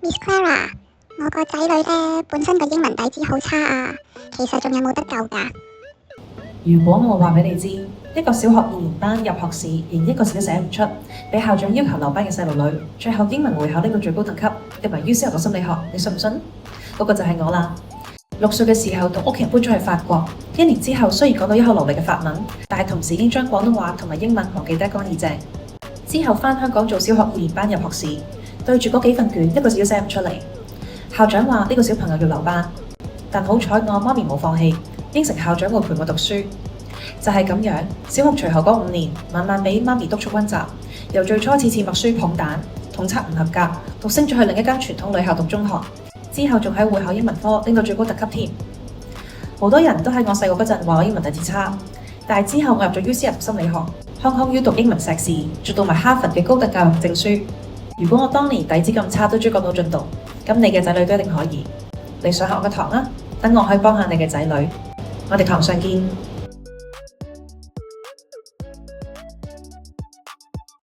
Miss Clara，我個仔女呢本身個英文底子好差啊，其實仲有冇得救㗎？如果我話俾你知，一個小學2年班入學試連一個字都寫唔出，俾校長要求留班嘅細路女，最後英文會考拎到最高等級，入埋 UCL 讀心理學，你信唔信？嗰個就係我啦。6歲嘅時候同屋企人搬咗去法國，1年之後雖然講到一口流利嘅法文，但係同時已經將廣東話同埋英文忘記得一乾二淨。之後返香港做小學2年班入學試，對住嗰幾份卷，一個字都寫唔出嚟。校長話呢個小朋友要留班，但好彩我媽咪冇放棄，應承校長會陪我讀書。就係咁樣，小學隨後嗰5年，晚晚俾媽咪督促溫習，由最初次默書捧蛋，統測唔合格，讀升咗去另一間傳統女校讀中學，之後仲喺會考英文科拎到最高特級添。好多人都喺我細個嗰陣話我英文底子差，但係之後我入咗 UCL 讀心理學，Hong Kong U 讀英文碩士，做到埋哈佛嘅高等教育證書。如果我當年底子咁差都追趕到進度，咁你嘅仔女都一定可以。你上下我嘅堂啊，等我可以幫下你嘅仔女。我哋堂上見。